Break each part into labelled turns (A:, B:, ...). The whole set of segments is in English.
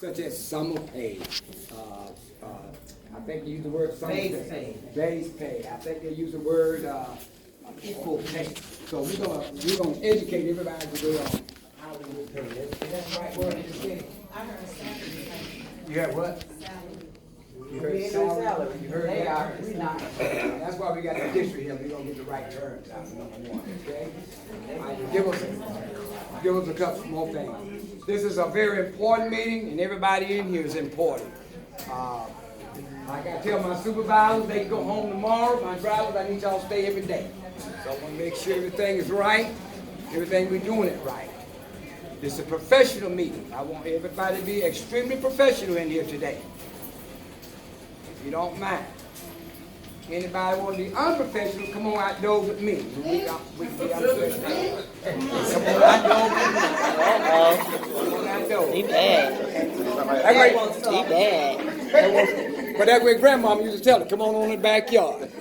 A: such as summer pay. I think they use the word summer pay. Base pay. I think they use the word equal pay. So we're gonna educate everybody today on how they will pay. Is that the right word in the city?
B: I heard salary.
A: You heard what? You heard salary. You heard that. We not. That's why we got the district here. We don't get the right terms out. Number one. Okay. All right, give us a couple more things. This is a very important meeting, and everybody in here is important. Like I tell my supervisors, they can go home tomorrow. My drivers, I need y'all to stay every day. So I want to make sure everything is right, everything we're doing it right. This is a professional meeting. I want everybody to be extremely professional in here today. If you don't mind. Anybody want to be unprofessional, come on outdoors with me. We can be unprofessional. Come on outdoors with me. Come on outdoors.
C: He bad. He bad.
A: But that way grandmama used to tell her, come on in the backyard.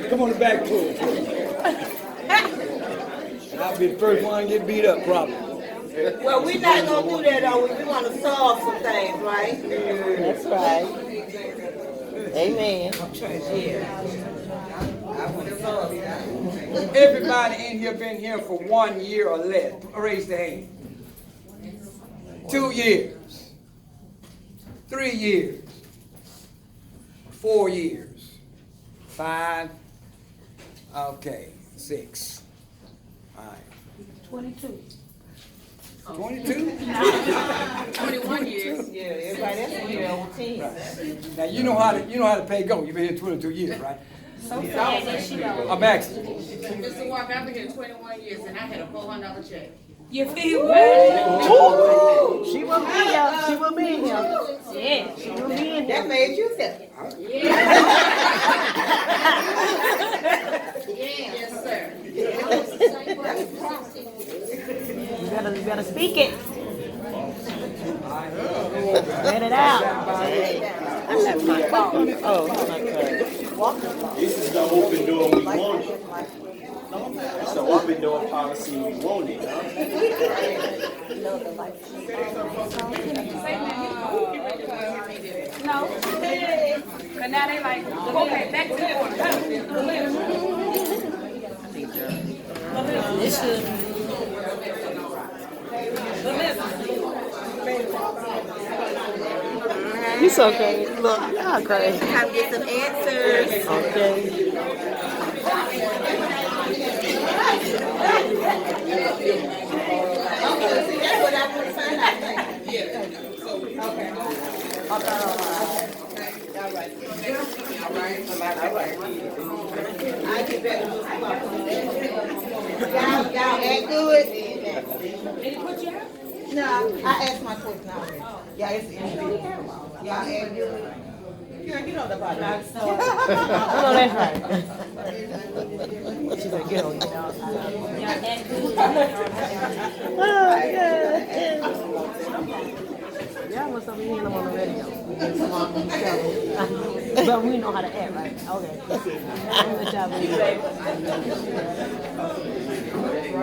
A: Come on the back porch. And I'll be the first one to get beat up, probably.
D: Well, we're not gonna do that though. We want to solve some things, right?
C: That's right. Amen.
A: Everybody in here been here for 1 year or less. Raise the hand. 2 years. 3 years. 4 years. 5. Okay. 6. All right.
B: 22.
A: 22?
B: 21 years.
D: Yeah, everybody else in here over 10.
A: Now you know how to pay go. You've been here 22 years, right? I'm asking.
E: Mr. Walker, I've been here 21 years and I had a $400 check.
B: You feel bad?
C: She will be here. She will be here.
B: Yeah.
C: She will be in
D: That
C: there.
D: made you feel.
E: Yes, sir.
C: You better speak it. Let it out. I'm not my Oh, okay.
F: This is the open door we wanted. That's the open door policy we wanted, huh?
B: No. But now they like, okay, back to the order.
C: This is. You so crazy. Look, y'all crazy.
D: Time to get some answers.
C: Okay.
D: That's what I want to find out. I get back to y'all act good. No, I asked my question already. Yeah, it's individual. Y'all act good. You know the body.
C: I know that's right. What you gonna get on? Oh, God. Y'all must have been hearing them on the radio. But we know how to act, right? Okay. I'm gonna try to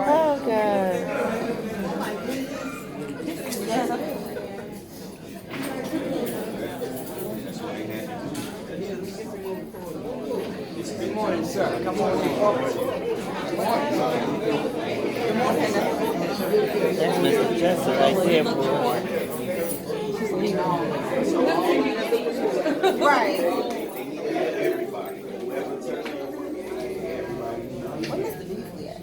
C: Oh, God.
A: Good morning, sir. Come on in. Good morning. Good morning.
C: That's Mr. Jester right there, boy.
D: Right. What is the beef at?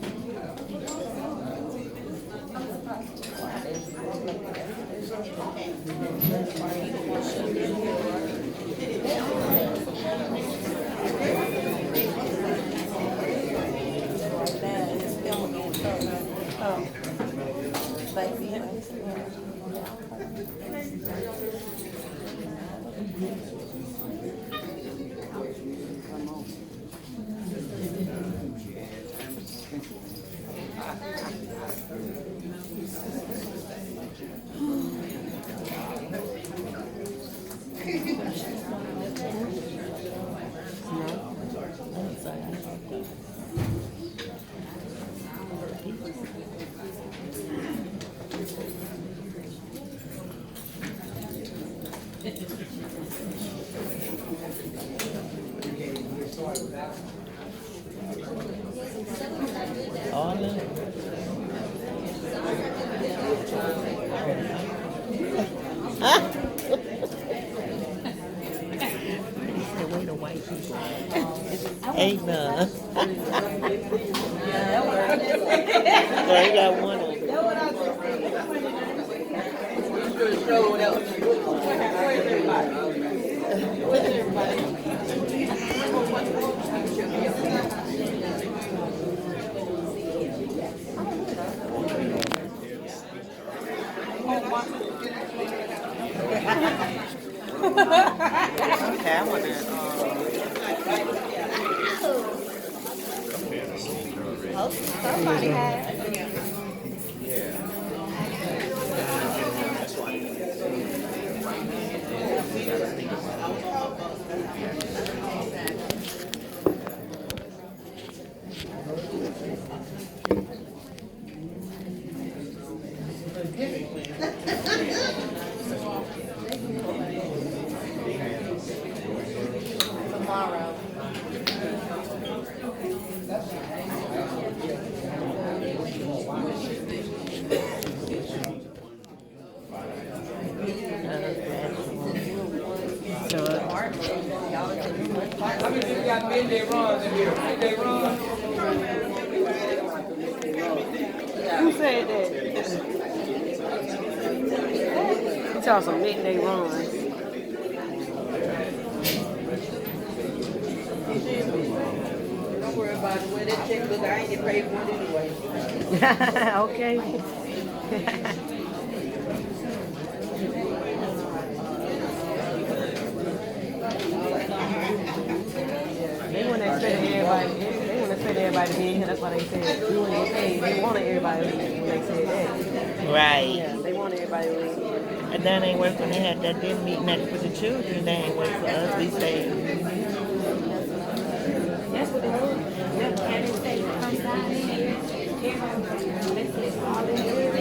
A: can't even get started without.
C: All in. Way the white people. Ain't none. So he got one over there. Okay, I want to.
D: Somebody has. Tomorrow.
A: How many people got midday runs in here? Midday runs?
C: Who said that? You talking some midday runs.
D: Don't worry about it. When that check look, I ain't get paid for it anyway.
C: Okay. They want to expect everybody. They want to expect everybody to be in here. That's why they said you ain't get paid. They wanted everybody to leave when they said that. Right. Yeah, they want everybody to leave. And that ain't work when they had that dinner meeting with the children. That ain't work for us. We stayed.
B: That's what they do. That cabin state comes down in here. They sit all in here.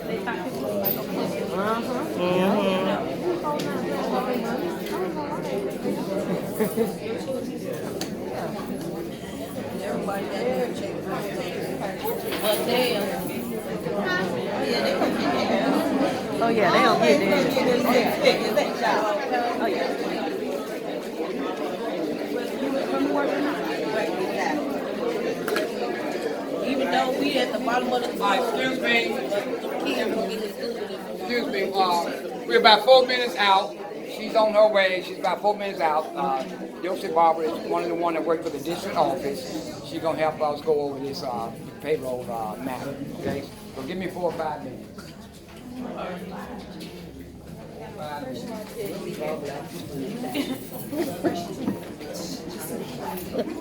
B: They thought this was like a place.
D: Everybody got their check. But damn.
C: Oh yeah, they don't get that.
D: Oh yeah. Even though we at the bottom of the
A: Excuse me.
D: kids will get his food.
A: Excuse me, we're about 4 minutes out. She's on her way. She's about 4 minutes out. Joseph Barber is one of the one that worked for the district office. She's gonna help us go over this payroll matter. Okay, so give me 4 or 5 minutes.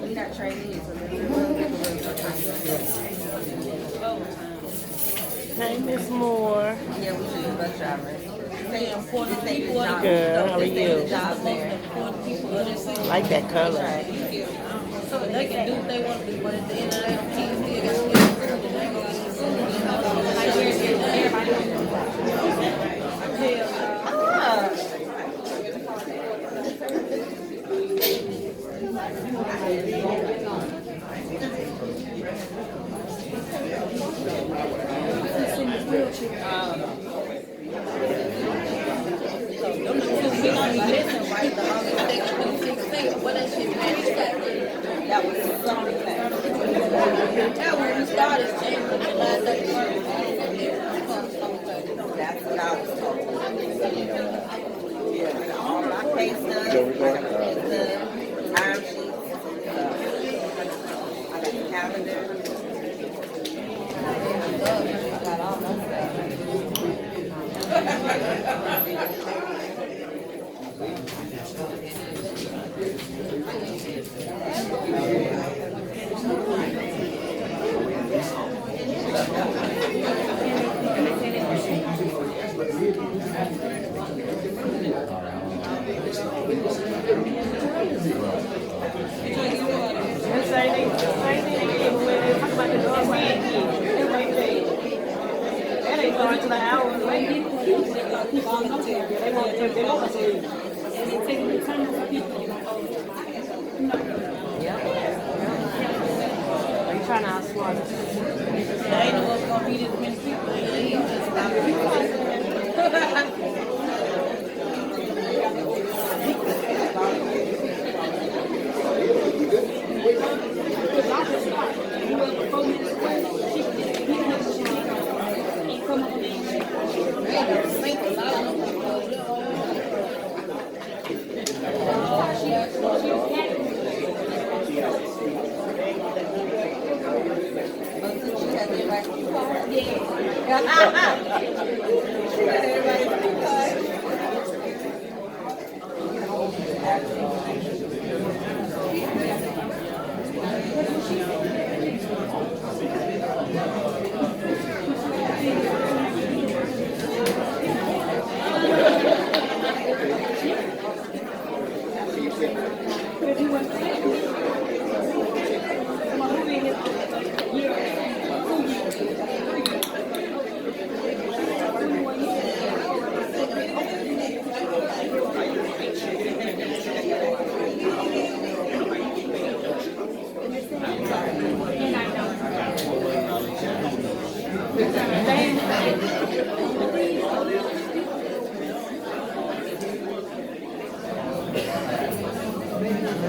B: We not trading
C: Hey, Miss Moore.
D: Yeah, we should do bus drivers. They important people.
C: Girl, how are you?
D: Jobs there.
C: Like that color.
D: So they can do what they want to do, but at the end of the day, kids still got to get food and they gonna get food. That was something. That when we started changing the last day, that's what I was told. All my pay stubs, time sheets, I got the calendar. I got all my
C: That ain't going to the hour. They want to they want us to leave.
B: And they take the time for people to like,
C: Yeah. Are you trying to outsmart us?
D: I ain't know what's gonna be this many people.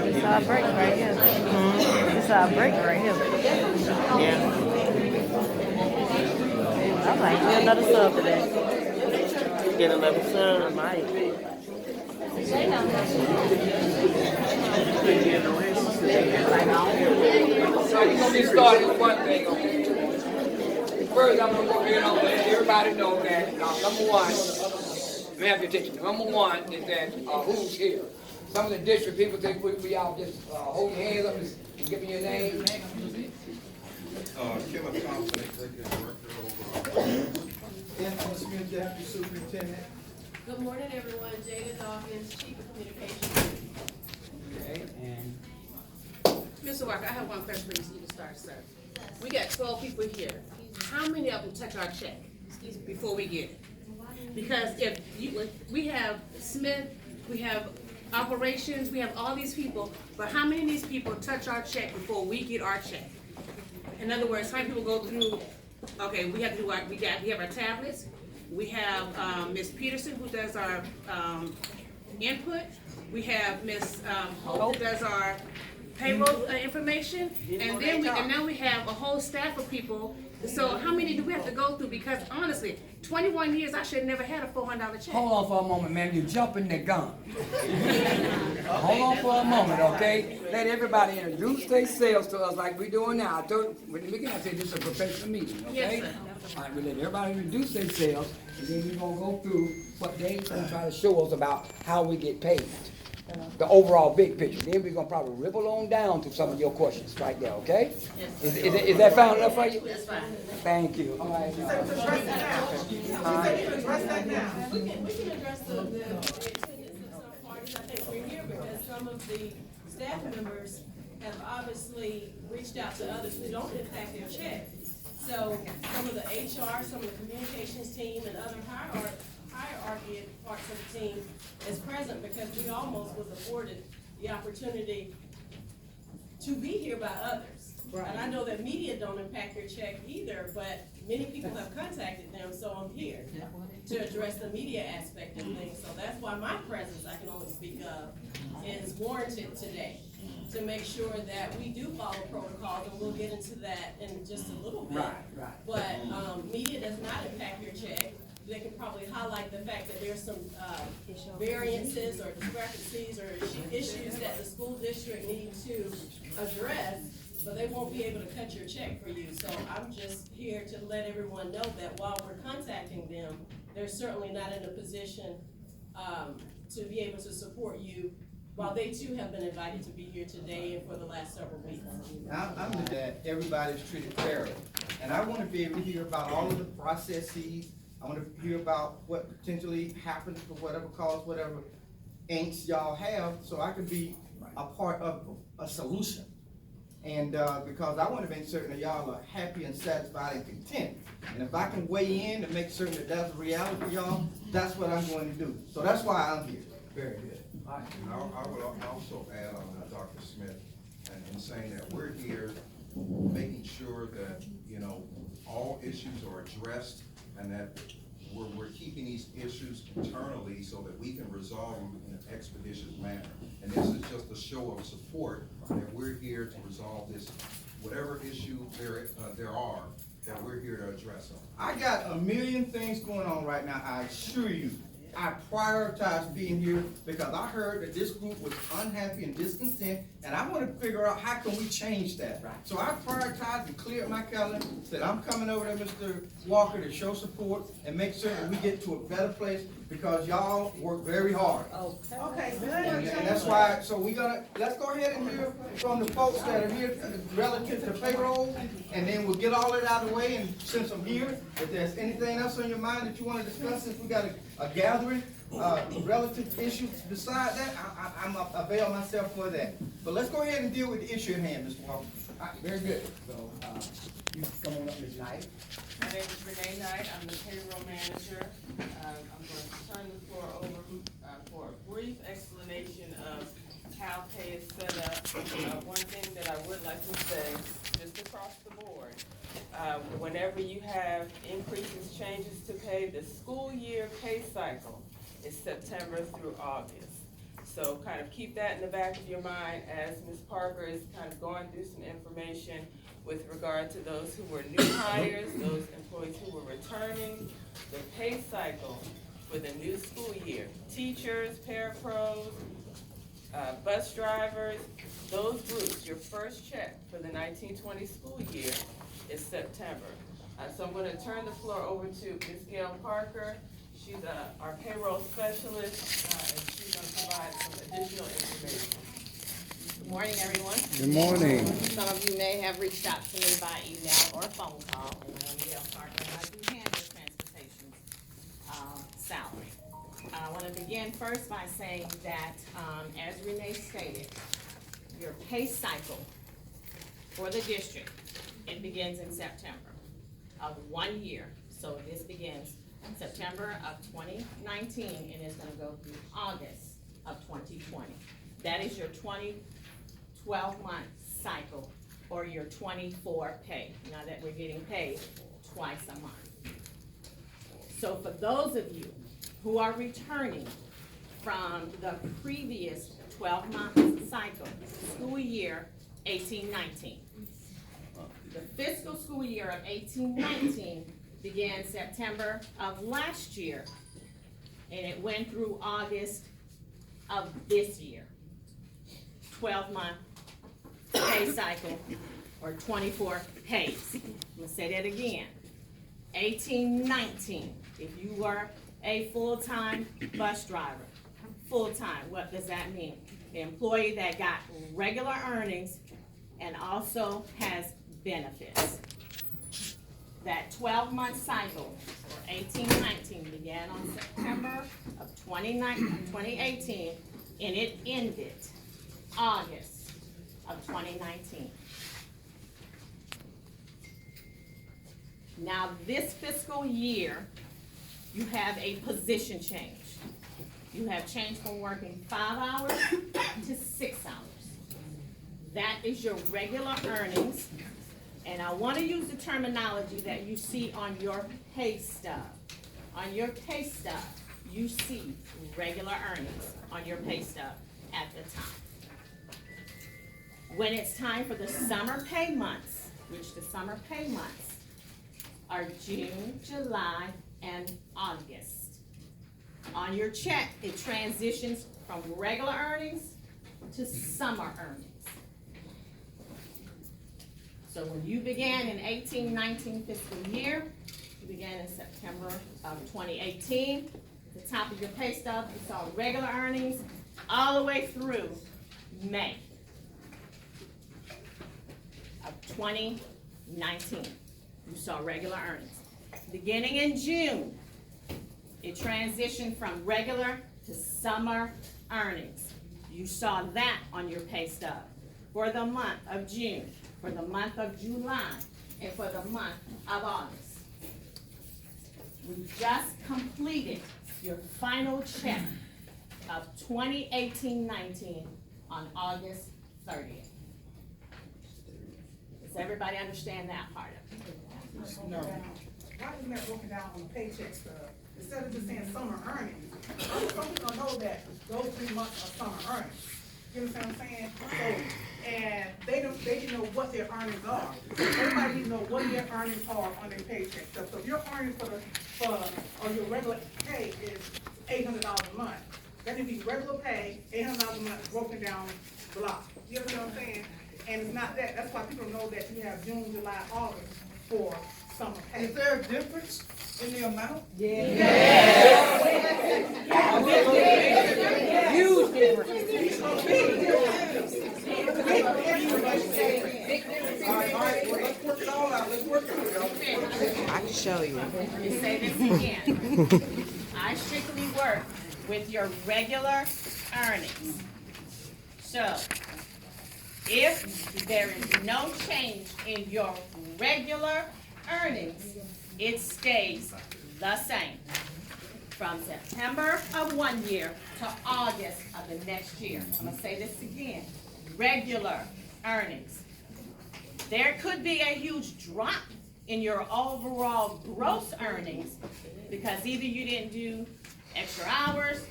C: It's our break right here. It's our break right here.
F: Yeah.
C: I might get another sub today.
F: Get another
C: I
F: son.
C: might.
A: So we're gonna get started with one thing, okay? First, I'm gonna go ahead and let everybody know that, number one, let me have your attention. Number one is that, who's here? Some of the district people think we all just, hold your hands up and give me your name.
G: Kevin Thompson, Executive Director over Anthony Smith, Deputy Superintendent.
H: Good morning, everyone. Jada Dawkins, Chief of Communications.
A: Okay, and
E: Mr. Walker, I have one question for you to start, sir. We got 12 people here. How many of them touch our check before we get it? Because if you, we have Smith, we have operations, we have all these people, but how many of these people touch our check before we get our check? In other words, how many people go through, okay, we have to do our, we have our tablets, we have, Ms. Peterson who does our, input, we have Ms. Hope who does our payroll information, and then now we have a whole staff of people. So how many do we have to go through? Because honestly, 21 years, I should have never had a $400 check.
A: hold on for a moment, ma'am, you're jumping the gun. Hold on for a moment, okay? Let everybody introduce themselves to us like we're doing now. I told, when the beginning, I said this is a professional meeting, okay?
E: Yes, sir.
A: All right, we let everybody introduce themselves, and then we're gonna go through what they're gonna try to show us about how we get paid. The overall big picture. Then we're gonna probably ripple on down to some of your questions right there, okay? Is that fine enough for you?
E: That's fine.
A: Thank you. All right.
H: We can address the attendance of some parties. I think we're here because some of the staff members have obviously reached out to others who don't impact their check. So some of the HR, some of the communications team, and other hierarchy parts of the team is present because we almost was afforded the opportunity to be here by others. And I know that media don't impact your check either, but many people have contacted them, so I'm here to address the media aspect of things. So that's why my presence, I can only speak of, is warranted today, to make sure that we do follow protocols, and we'll get into that in just a little bit.
A: Right.
H: But, media does not impact your check. They can probably highlight the fact that there's some, variances or discrepancies or issues that the school district needs to address, but they won't be able to cut your check for you. So I'm just here to let everyone know that while we're contacting them, they're certainly not in a position, to be able to support you, while they too have been invited to be here today and for the last several weeks.
G: I'm that everybody's treated fairly. And I want to be able to hear about all of the processes. I want to hear about what potentially happens for whatever cause, whatever angst y'all have, so I can be a part of a solution. And because I want to make certain that y'all are happy and satisfied and content. And if I can weigh in to make certain that that's a reality for y'all, that's what I'm going to do. So that's why I'm here.
A: Very good. All right.
I: And I would also add on Dr. Smith, and in saying that we're here making sure that, you know, all issues are addressed and that we're keeping these issues internally so that we can resolve them in an expeditious manner. And this is just a show of support that we're here to resolve this, whatever issue there are, that we're here to address them.
G: I got a million things going on right now, I assure you. I prioritize being here because I heard that this group was unhappy and discontent, and I want to figure out how can we change that. So I prioritized and cleared my calendar, said I'm coming over there, Mr. Walker, to show support and make sure that we get to a better place because y'all work very hard.
D: Okay, good.
G: And that's why, so let's go ahead and hear from the folks that are here relative to payroll, and then we'll get all that out of the way, and since I'm here, if there's anything else on your mind that you want to discuss, since we got a gathering, relative issues beside that, I'm avail myself for that. But let's go ahead and deal with the issue at hand, Mr. Walker.
A: All right, very good. So, you come on up, Ms. Knight.
J: My name is Renee Knight, I'm the payroll manager. I'm going to turn the floor over for a brief explanation of how pay is set up. One thing that I would like to say, just across the board, whenever you have increases, changes to pay, the school year pay cycle is September through August. So kind of keep that in the back of your mind as Ms. Parker is kind of going through some information with regard to those who were new hires, those employees who were returning, the pay cycle for the new school year. Teachers, parapros, bus drivers, those groups, your first check for the 1920 school year is September. So I'm going to turn the floor over to Ms. Gail Parker. She's our payroll specialist, and she's going to provide some additional information.
K: Good morning, everyone.
A: Good morning.
K: Some of you may have reached out to me by email or phone call, and I'm Gail Parker, and I do handle transportation salary. I want to begin first by saying that, as Renee stated, your pay cycle for the district, it begins in September of 1 year. So this begins September of 2019, and it's going to go through August of 2020. That is your 12-month cycle, or your 24 pay, now that we're getting paid twice a month. So for those of you who are returning from the previous 12-month cycle, school year 18-19, the fiscal school year of 18-19 began September of last year, and it went through August of this year. 12-month pay cycle, or 24 pays. I'm gonna say that again. 18-19, if you were a full-time bus driver, full-time, what does that mean? The employee that got regular earnings and also has benefits. That 12-month cycle, or 18-19, began on September of 2018, and it ended August of 2019. Now this fiscal year, you have a position change. You have changed from working 5 hours to 6 hours. That is your regular earnings, and I want to use the terminology that you see on your pay stub. On your pay stub, you see regular earnings on your pay stub at the time. When it's time for the summer pay months, which the summer pay months are June, July, and August. On your check, it transitions from regular earnings to summer earnings. So when you began in 18-19 fiscal year, you began in September of 2018. At the top of your pay stub, you saw regular earnings all the way through May of 2019. You saw regular earnings. Beginning in June, it transitioned from regular to summer earnings. You saw that on your pay stub for the month of June, for the month of July, and for the month of August. We just completed your final check of 2018-19 on August 30th. Does everybody understand that part of it?
D: No.
L: Why isn't that broken down on the paycheck stub? Instead of just saying summer earnings, some people know that those 3 months are summer earnings. You understand what I'm saying? So, and they didn't know what their earnings are. Everybody needs to know what their earnings are on their paycheck stub. So if your earnings or your regular pay is $800 a month, that would be regular pay, $800 a month, broken down block. You understand what I'm saying? And it's not that. That's why people know that you have June, July, August for summer pay.
G: Is there a difference in the amount?
C: Huge difference.
G: All right, well, let's work it all out, let's work it out.
C: I can show you.
K: Let me say this again. I strictly work with your regular earnings. So, if there is no change in your regular earnings, it stays the same. From September of one year to August of the next year. I'm gonna say this again. Regular earnings. There could be a huge drop in your overall gross earnings because either you didn't do extra hours,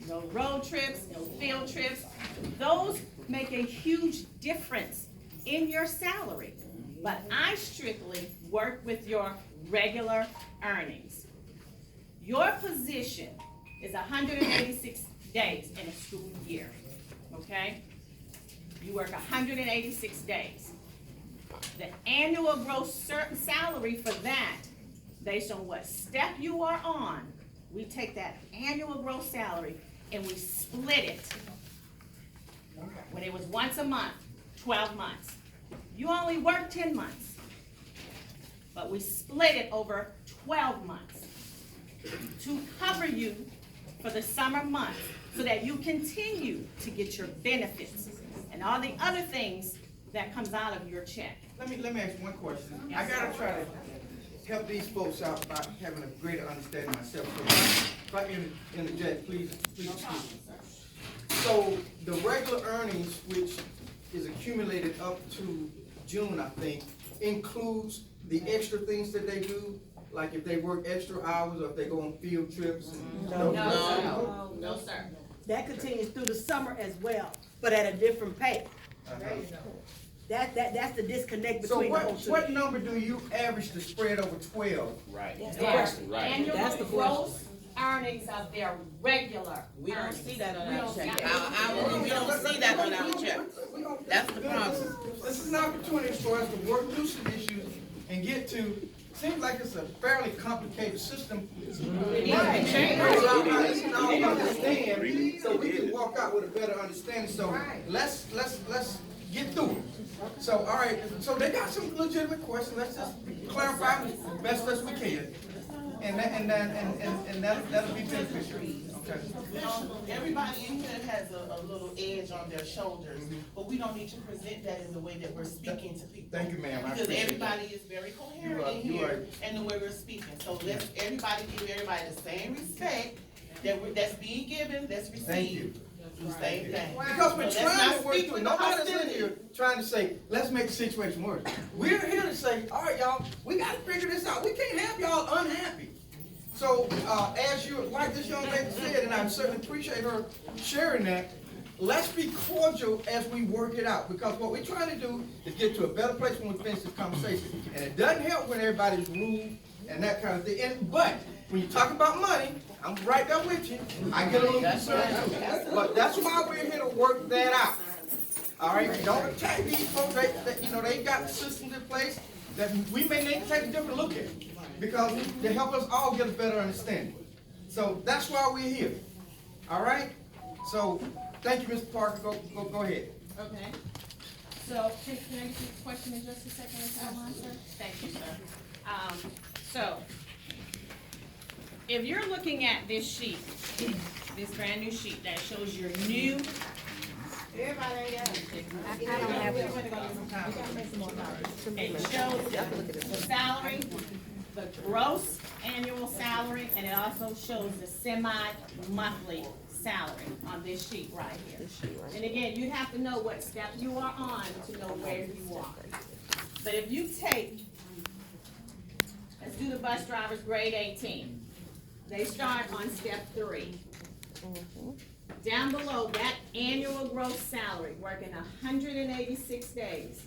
K: no road trips, no field trips. Those make a huge difference in your salary. But I strictly work with your regular earnings. Your position is 186 days in a school year, okay? You work 186 days. The annual gross salary for that, based on what step you are on, we take that annual gross salary and we split it. When it was once a month, 12 months. You only work 10 months, but we split it over 12 months to cover you for the summer months so that you continue to get your benefits and all the other things that comes out of your check.
G: Let me ask one question. I gotta try to help these folks out by having a greater understanding myself. So if I interject, please excuse me. So the regular earnings, which is accumulated up to June, I think, includes the extra things that they do, like if they work extra hours or if they go on field trips.
K: No, sir.
M: That continues through the summer as well, but at a different pay. That's the disconnect
G: So
M: between the whole two.
G: what number do you average to spread over 12?
F: Right.
K: Annual
M: That's the
K: gross earnings of their regular.
D: We don't see that on our check.
K: We
D: don't see that on our check. That's the problem.
G: This is an opportunity for us to work through some issues and get to, seems like it's a fairly complicated system. Understand, so we can walk out with a better understanding, so let's get through it. So, all right, so they got some legitimate questions, let's just clarify as best as we can. And that'll be beneficial, okay?
D: Everybody in here has a little edge on their shoulders, but we don't need to present that in the way that we're speaking to people.
G: Thank you, ma'am, I
D: Because
G: appreciate
D: everybody
G: that.
D: is very coherent in here and the way we're speaking. So let's everybody give everybody the same respect that's being given, that's received.
G: Thank you.
D: The same thing.
G: Because we're
D: So let's
G: trying
D: not
G: to work
D: speak
G: through it.
D: with
G: Nobody's in
D: hostility.
G: here trying to say, let's make the situation worse. We're here to say, all right, y'all, we gotta figure this out. We can't have y'all unhappy. So, as you, like this young lady said, and I certainly appreciate her sharing that, let's be cordial as we work it out. Because what we're trying to do is get to a better place when we finish this conversation. And it doesn't help when everybody's rude and that kind of thing. But when you talk about money, I'm right there with you. I get a little concerned too. But that's why we're here to work that out. All right, don't attack these folks. They got systems in place that we may need to take a different look at, because they help us all get a better understanding. So that's why we're here. All right. So thank you, Mr. Parker. Go ahead.
K: Okay. So, can I get your question in just a second, if you don't mind, sir? Thank you, sir. So, if you're looking at this sheet, this brand new sheet that shows your new.
M: Everybody got it.
K: I don't have it. It shows the salary, the gross annual salary, and it also shows the semi-monthly salary on this sheet right here. And again, you have to know what step you are on to know where you are. But if you take, let's do the bus drivers grade 18. They start on step 3. Down below, that annual gross salary, working 186 days,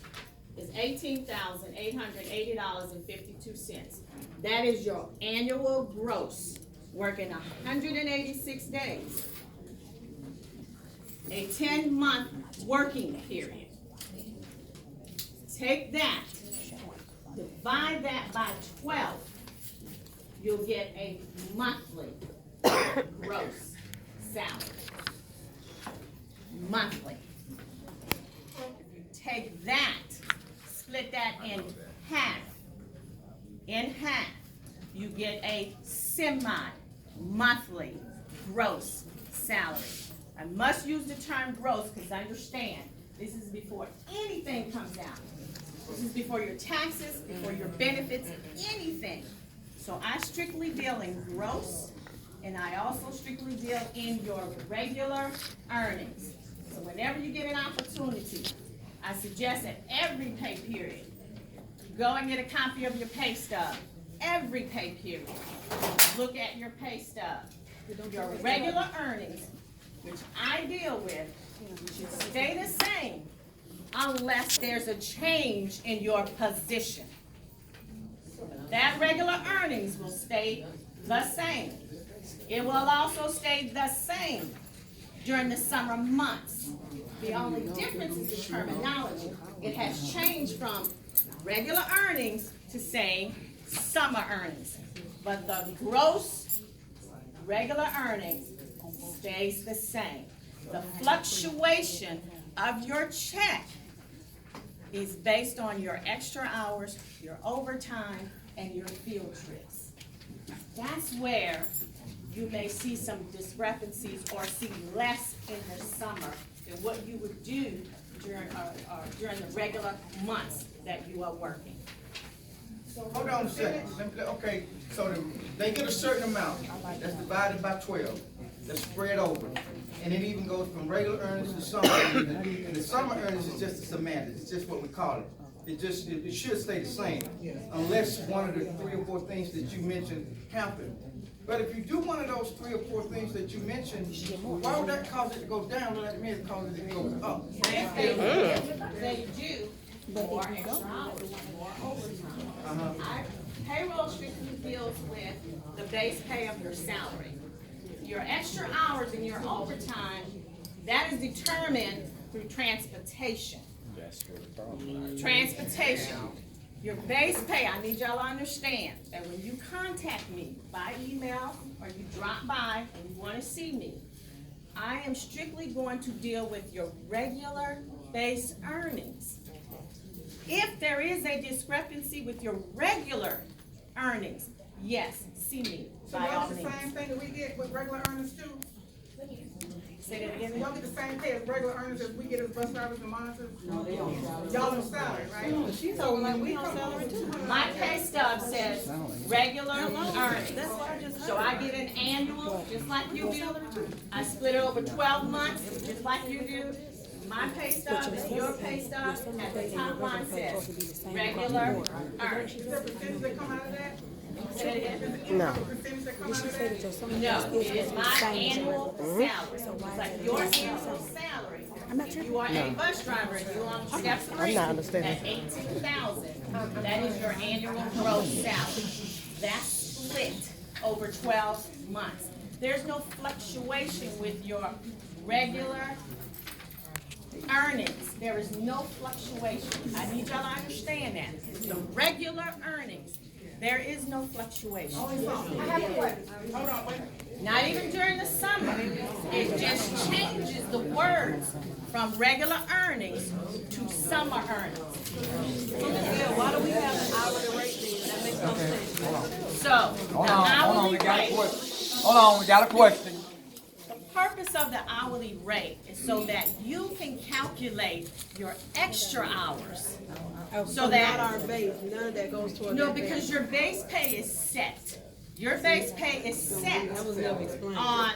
K: is $18,880.52. That is your annual gross, working 186 days. A 10-month working period. Take that, divide that by 12, you'll get a monthly gross salary. Monthly. If you take that, split that in half, you get a semi-monthly gross salary. I must use the term gross because understand, this is before anything comes out. This is before your taxes, before your benefits, anything. So I strictly deal in gross, and I also strictly deal in your regular earnings. So whenever you get an opportunity, I suggest that every pay period, go and get a copy of your pay stub. Every pay period, look at your pay stub. Your regular earnings, which I deal with, should stay the same unless there's a change in your position. That regular earnings will stay the same. It will also stay the same during the summer months. The only difference is the terminology. It has changed from regular earnings to saying summer earnings. But the gross regular earnings stays the same. The fluctuation of your check is based on your extra hours, your overtime, and your field trips. That's where you may see some discrepancies or see less in the summer than what you would do during the regular months that you are working.
G: Hold on a second. Okay, so they get a certain amount. That's divided by 12. That's spread over. And it even goes from regular earnings to summer earnings. And the summer earnings is just a semantics. It's just what we call it. It should stay the same, unless one of the 3 or 4 things that you mentioned happen. But if you do one of those 3 or 4 things that you mentioned, why would that cause it to go down and that means cause it to go up?
K: They do more extra hours, more overtime. Our payroll strictly deals with the base pay of your salary. Your extra hours and your overtime, that is determined through transportation. Transportation. Your base pay, I need y'all to understand that when you contact me by email or you drop by and you want to see me, I am strictly going to deal with your regular base earnings. If there is a discrepancy with your regular earnings, yes, see me by all means.
L: So y'all the same thing that we get with regular earnings too?
K: Say that again.
L: Y'all get the same pay as regular earnings as we get as bus drivers and monitors? No, they don't. Y'all on salary, right? So when we on salary too.
K: My pay stub says regular earnings. So I get an annual, just like you do. I split it over 12 months, just like you do. My pay stub and your pay stub, at the top line says regular earnings.
L: Is there a percentage that come out of that?
C: No.
K: No, it is my annual salary. It's like your annual salary. If you are a bus driver and you're on step 3, that's $18,000. That is your annual gross salary. That's split over 12 months. There's no fluctuation with your regular earnings. There is no fluctuation. I need y'all to understand that. The regular earnings, there is no fluctuation.
L: I have a question. Hold on, wait.
K: Not even during the summer. It just changes the words from regular earnings to summer earnings.
M: Why do we have an hourly rate then? That makes no sense.
K: So, the hourly rate.
A: Hold on, we got a question.
K: purpose of the hourly rate is so that you can calculate your extra hours. So that
M: not our base, none of that goes toward.
K: no,
M: that
K: because
M: base.
K: your base pay is set. Your base pay is set
M: That was never explained.
K: on.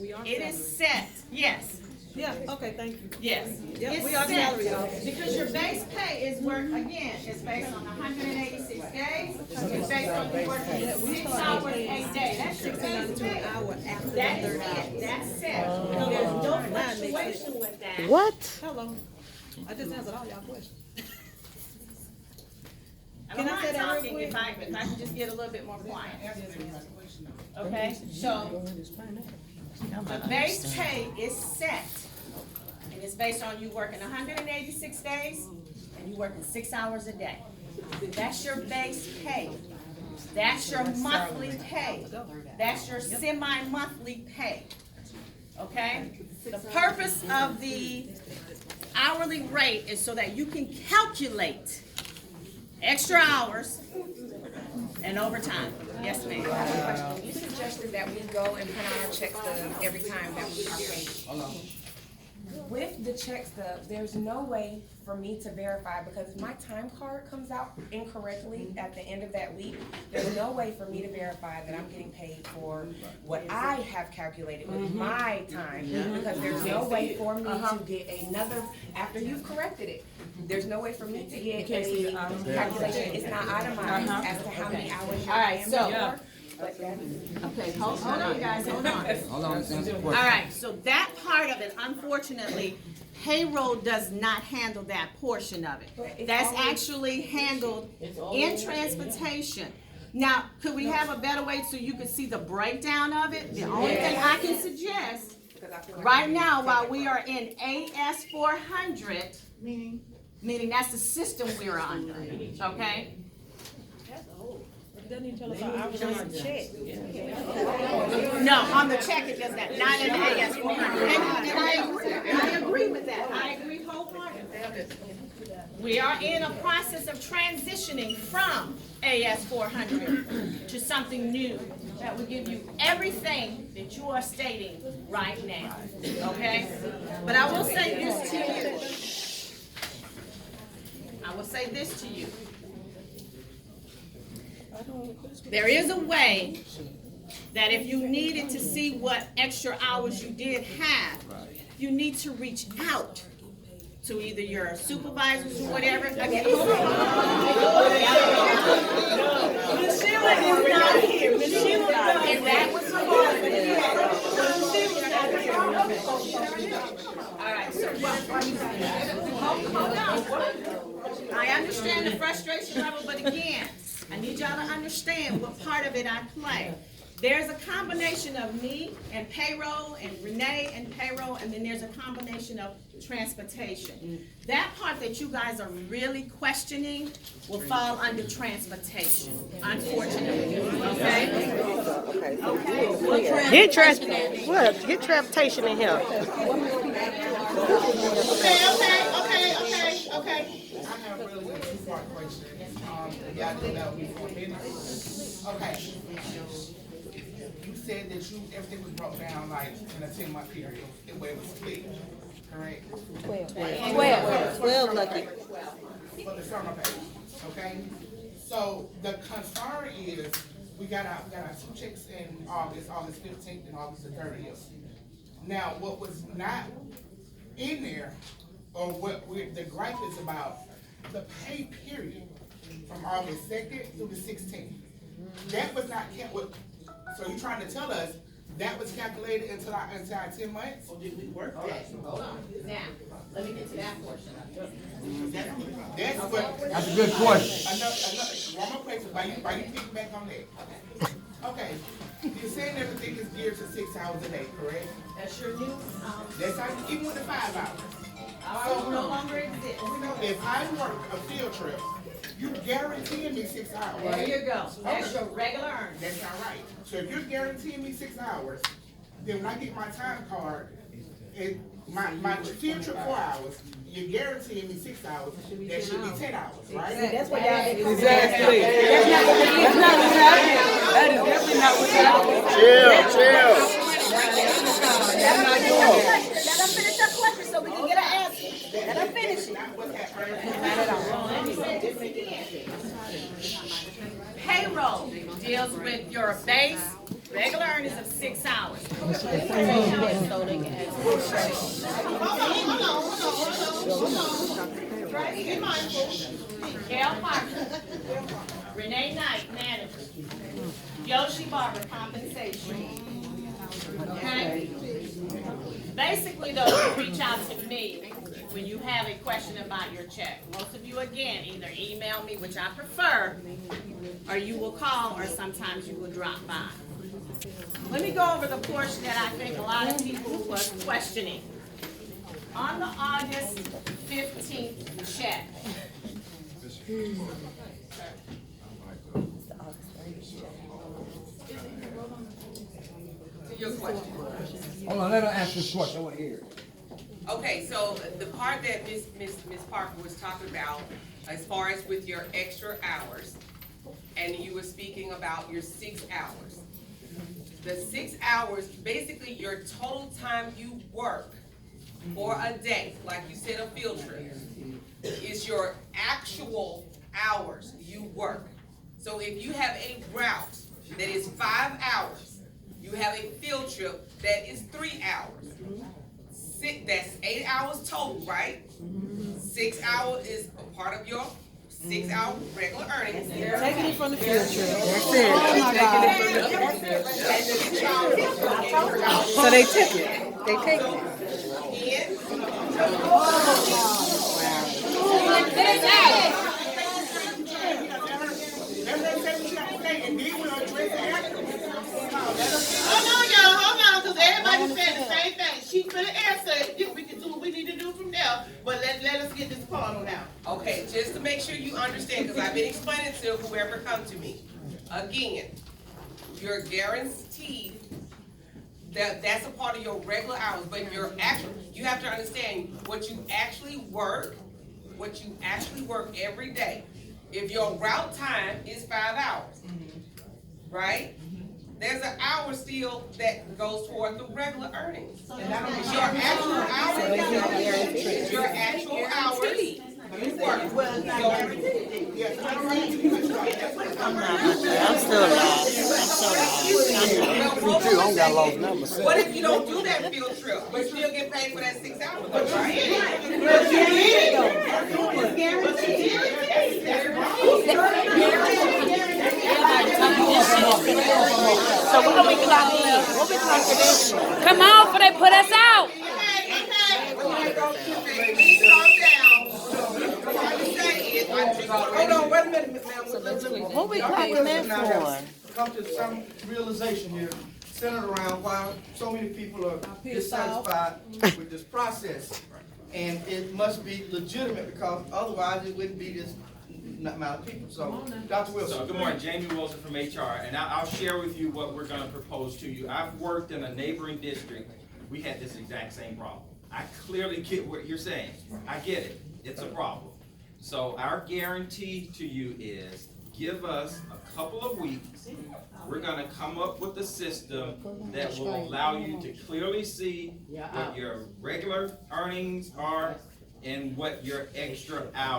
M: We are
K: It is set. Yes.
M: Yeah, okay, thank you.
K: Yes.
M: Yep,
K: It's
M: we are
K: set.
M: salary officers.
K: Because your base pay is work, again, it's based on 186 days. It's based on you working 6 hours a day. That's your base
M: $16.92
K: pay.
M: an hour after
K: That
M: the
K: is
M: 30 hours.
K: it. That's set. There's no fluctuation with that.
C: What?
M: Hello, I just answered all y'all questions.
K: I'm
M: Can I
K: not
M: say that real
K: talking
M: quick?
K: if I can just get a little bit more quiet. Okay, so the base pay is set. And it's based on you working 186 days and you working 6 hours a day. That's your base pay. That's your monthly pay. That's your semi-monthly pay. Okay? The purpose of the hourly rate is so that you can calculate extra hours and overtime. Yes, ma'am.
N: You suggested that we go and print out our check stub every time that we are paid. With the check stub, there's no way for me to verify, because if my time card comes out incorrectly at the end of that week, there's no way for me to verify that I'm getting paid for what I have calculated with my time, because there's no way for me to get another, after you've corrected it, there's no way for me to get a calculation. It's not itemized as to how many hours you're paying for.
K: Okay, hold on, you guys, hold on. All right, so that part of it, unfortunately, payroll does not handle that portion of it. That's actually handled in transportation. Now, could we have a better way so you could see the breakdown of it? The only thing I can suggest, right now, while we are in AS 400, meaning that's the system we're under, okay?
M: Doesn't even tell us our hours on our check.
K: No, on the check it does that, not in the AS 400. And I agree with that. I agree wholeheartedly. We are in a process of transitioning from AS 400 to something new that will give you everything that you are stating right now. Okay? But I will say this to you. I will say this to you. There is a way that if you needed to see what extra hours you did have, you need to reach out to either your supervisors or whatever. Again, hold on. Miss Sheila is not here. Miss Sheila, and that was supposed to be. All right, so hold on. I understand the frustration level, but again, I need y'all to understand what part of it I play. There's a combination of me and payroll and Renee and payroll, and then there's a combination of transportation. That part that you guys are really questioning will fall under transportation, unfortunately. Okay? Okay.
C: Get transportation in here.
D: Okay.
O: I have really a two-part question. Y'all did that before minutes. Okay. You said that everything was broke down like in a 10-month period, the way it was split, correct?
M: 12 lucky.
O: For the summer pay, okay? So the concern is, we got our 2 checks in August 15th and August the 30th. Now, what was not in there, or the gripe is about, the pay period from August 2nd through the 16th. That was not kept with, so you're trying to tell us that was calculated into our 10 months?
D: Or did we work that?
K: Hold on. Now, let me get to that portion of it.
O: That's what.
A: That's a good question.
O: One more question, why you pick back on that? Okay, you're saying everything is geared to 6 hours a day, correct?
K: That's your new,
O: That's how, even with the 5 hours.
K: so no longer exists.
O: If I work a field trip, you guaranteeing me 6 hours.
K: There you go. That's your regular earnings.
O: That's not right. So if you're guaranteeing me 6 hours, then when I get my time card, my field trip 4 hours, you're guaranteeing me 6 hours, that should be 10 hours, right?
M: That's what y'all did.
A: Exactly. That's not what's happening. That is definitely not what's happening.
F: Chill.
K: Let them finish their question so we can get an answer. Let them finish it. Payroll deals with your base, regular earnings of 6 hours. Gail Parker, Renee Knight, manager, Yoshi Barber, compensation. Okay? Basically, though, you reach out to me when you have a question about your check. Most of you, again, either email me, which I prefer, or you will call, or sometimes you will drop by. Let me go over the portion that I think a lot of people was questioning. On the August 15th check.
J: To your question.
A: Hold on, let her ask this question, I wanna hear it.
J: Okay, so the part that Ms. Parker was talking about, as far as with your extra hours, and you were speaking about your 6 hours. The 6 hours, basically your total time you work for a day, like you said, a field trip, is your actual hours you work. So if you have a route that is 5 hours, you have a field trip that is 3 hours. That's 8 hours total, right? 6 hours is a part of your 6 hour regular earnings.
C: Taking it from the field trip. That's
J: it.
C: So they took it. They take it.
D: Oh, no, y'all, hold on, because everybody said the same thing. She couldn't answer it. We can do what we need to do from there, but let us get this part on out.
J: Okay, just to make sure you understand, because I've been explaining to whoever comes to me. Again, you're guaranteed that that's a part of your regular hours, but your actual, you have to understand what you actually work every day. If your route time is 5 hours, right? There's an hour still that goes toward the regular earnings. It's your actual hours. It's your actual hours. You work.
C: I'm still lost.
J: What if you don't do that field trip, but still get paid for that 6 hours?
B: So what are we clock in? What we clock in? Come on, before they put us out.
G: Hold on, wait a minute, ma'am.
C: What we clocking in for?
G: Come to some realization here, centered around why so many people are dissatisfied with this process. And it must be legitimate, because otherwise it wouldn't be this amount of people. So, Dr. Wilson.
P: So, good morning, Jamie Wilson from HR, and I'll share with you what we're gonna propose to you. I've worked in a neighboring district. We had this exact same problem. I clearly get what you're saying. I get it. It's a problem. So our guarantee to you is, give us a couple of weeks. We're gonna come up with a system that will allow you to clearly see what your regular earnings are and what your extra hours